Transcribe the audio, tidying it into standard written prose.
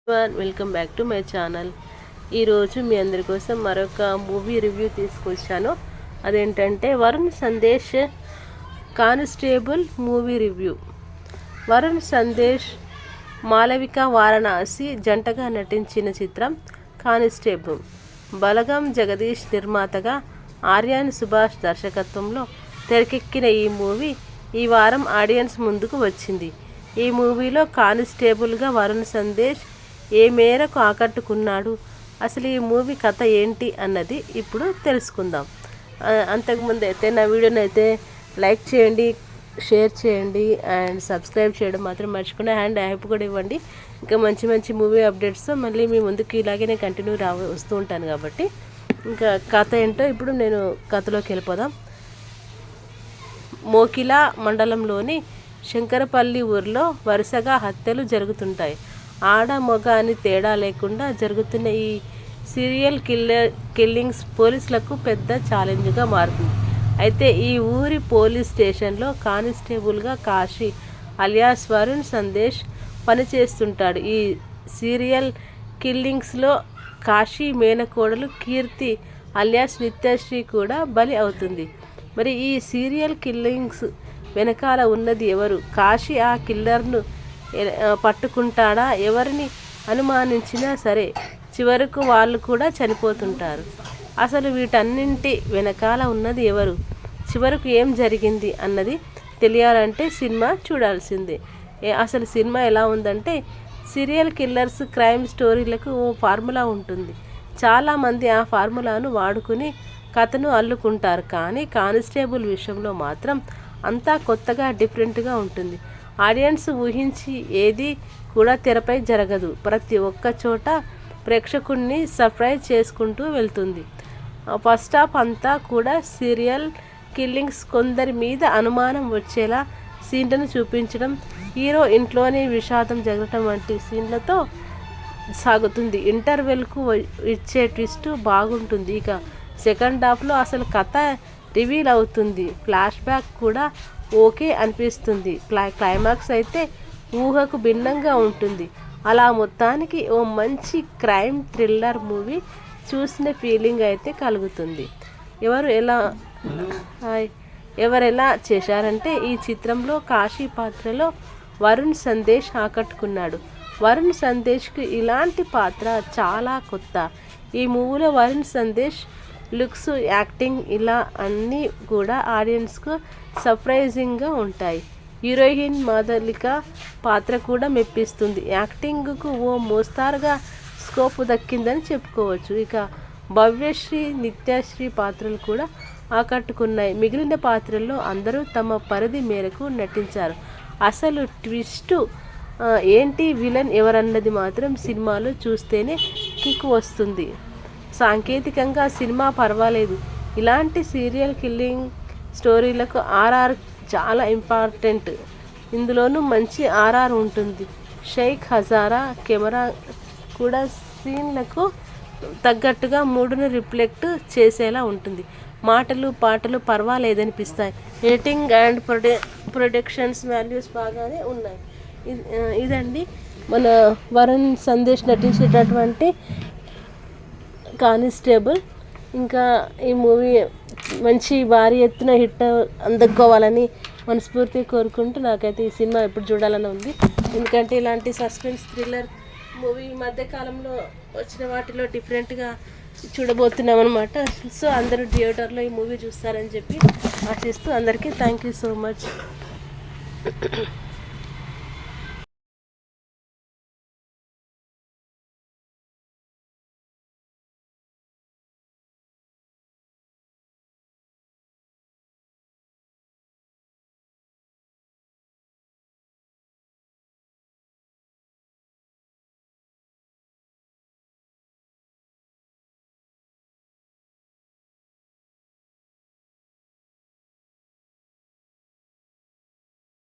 Welcome back to my channel. ఈరోజు మీ అందరి కోసం మరొక మూవీ రివ్యూ తీసుకొచ్చాను. అదేంటంటే Varun Sandesh constable movie review. Varun Sandesh, Malavika Varanasi జంటగా నటించిన చిత్రం కానిస్టేబుల్. బలగం జగదీష్ నిర్మాతగా, ఆర్యాన్ సుభాష్ దర్శకత్వంలో తెరకెక్కిన ఈ మూవీ ఈ వారం ఆడియన్స్ ముందుకు వచ్చింది. ఈ మూవీలో కానిస్టేబుల్గా వరుణ్ సందేశ్ ఏ మేరకు ఆకట్టుకున్నాడు, అసలు ఈ మూవీ కథ ఏంటి అన్నది ఇప్పుడు తెలుసుకుందాం. అంతకుముందు అయితే నా వీడియోని అయితే లైక్ చేయండి, షేర్ చేయండి అండ్ సబ్స్క్రైబ్ చేయడం మాత్రం మర్చిపోయి అండ్ హైప్ కూడా ఇవ్వండి. ఇంకా మంచి మంచి మూవీ అప్డేట్స్తో మళ్ళీ మీ ముందుకు ఇలాగే నేను కంటిన్యూ వస్తూ ఉంటాను కాబట్టి ఇంకా కథ ఏంటో ఇప్పుడు నేను కథలోకి వెళ్ళిపోదాం. మోకిలా మండలంలోని శంకరపల్లి ఊరిలో వరుసగా హత్యలు జరుగుతుంటాయి. ఆడ మగ అని తేడా లేకుండా జరుగుతున్న ఈ సీరియల్ కిల్లింగ్స్ పోలీసులకు పెద్ద ఛాలెంజ్గా మారుతుంది. అయితే ఈ ఊరి పోలీస్ స్టేషన్లో కానిస్టేబుల్గా కాశీ అలియాస్ వరుణ్ సందేశ్ పనిచేస్తుంటాడు. ఈ సీరియల్ కిల్లింగ్స్లో కాశీ మేనకోడలు కీర్తి అలియాస్ నిత్యశ్రీ కూడా బలి అవుతుంది. మరి ఈ సీరియల్ కిల్లింగ్స్ వెనకాల ఉన్నది ఎవరు? కాశీ ఆ కిల్లర్ను పట్టుకుంటాడా? ఎవరిని అనుమానించినా సరే చివరకు వాళ్ళు కూడా చనిపోతుంటారు. అసలు వీటన్నింటి వెనకాల ఉన్నది ఎవరు, చివరకు ఏం జరిగింది అన్నది తెలియాలంటే సినిమా చూడాల్సిందే. అసలు సినిమా ఎలా ఉందంటే, సీరియల్ కిల్లర్స్ క్రైమ్ స్టోరీలకు ఓ ఫార్ములా ఉంటుంది. చాలామంది ఆ ఫార్ములాను వాడుకుని కథను అల్లుకుంటారు. కానీ కానిస్టేబుల్ విషయంలో మాత్రం అంతా కొత్తగా డిఫరెంట్గా ఉంటుంది. ఆడియన్స్ ఊహించి ఏది కూడా తెరపై జరగదు. ప్రతి ఒక్క చోట ప్రేక్షకుడిని సర్ప్రైజ్ చేసుకుంటూ వెళ్తుంది. ఫస్ట్ హాఫ్ అంతా కూడా సీరియల్ కిల్లింగ్స్, కొందరి మీద అనుమానం వచ్చేలా సీన్లను చూపించడం, హీరో ఇంట్లోనే విషాదం జరగటం వంటి సీన్లతో సాగుతుంది. ఇంటర్వెల్కు ఇచ్చే ట్విస్ట్ బాగుంటుంది. ఇక సెకండ్ హాఫ్లో అసలు కథ రివీల్ అవుతుంది. ఫ్లాష్ బ్యాక్ కూడా ఓకే అనిపిస్తుంది. క్లైమాక్స్ అయితే ఊహకు భిన్నంగా ఉంటుంది. అలా మొత్తానికి ఓ మంచి క్రైమ్ థ్రిల్లర్ మూవీ చూసిన ఫీలింగ్ అయితే కలుగుతుంది. ఎవరెలా చేశారంటే, ఈ చిత్రంలో కాశీ పాత్రలో వరుణ్ సందేశ్ ఆకట్టుకున్నాడు. వరుణ్ సందేశ్కి ఇలాంటి పాత్ర చాలా కొత్త. ఈ మూవీలో వరుణ్ సందేశ్ లుక్స్, యాక్టింగ్ ఇలా అన్నీ కూడా ఆడియన్స్కు సర్ప్రైజింగ్గా ఉంటాయి. హీరోయిన్ మాధలిక పాత్ర కూడా మెప్పిస్తుంది. యాక్టింగ్కు ఓ మోస్తారుగా స్కోప్ దక్కిందని చెప్పుకోవచ్చు. ఇక భవ్యశ్రీ, నిత్యశ్రీ పాత్రలు కూడా ఆకట్టుకున్నాయి. మిగిలిన పాత్రల్లో అందరూ తమ పరిధి మేరకు నటించారు. అసలు ట్విస్ట్ ఏంటి, విలన్ ఎవరన్నది మాత్రం సినిమాలో చూస్తేనే కిక్ వస్తుంది. సాంకేతికంగా సినిమా పర్వాలేదు. ఇలాంటి సీరియల్ కిల్లింగ్ స్టోరీలకు ఆర్ఆర్ చాలా ఇంపార్టెంట్. ఇందులోనూ మంచి ఆర్ఆర్ ఉంటుంది. షేక్ హజారా కెమెరా కూడా సీన్లకు తగ్గట్టుగా మూడును రిఫ్లెక్ట్ చేసేలా ఉంటుంది. మాటలు పాటలు పర్వాలేదనిపిస్తాయి. ఎడిటింగ్ అండ్ ప్రొడక్షన్స్ వాల్యూస్ బాగానే ఉన్నాయి. ఇదండి మన వరుణ్ సందేశ్ నటించేటటువంటి కానిస్టేబుల్. ఇంకా ఈ మూవీ మంచి భారీ ఎత్తున హిట్ అందుకోవాలని మనస్ఫూర్తిగా కోరుకుంటూ నాకైతే ఈ సినిమా ఎప్పుడు చూడాలని ఉంది. ఎందుకంటే ఇలాంటి సస్పెన్స్ థ్రిల్లర్ మూవీ ఈ మధ్యకాలంలో వచ్చిన వాటిలో డిఫరెంట్గా చూడబోతున్నాం అనమాట. సో అందరూ థియేటర్లో ఈ మూవీ చూస్తారని చెప్పి ఆశిస్తూ అందరికీ థ్యాంక్ యూ సో మచ్.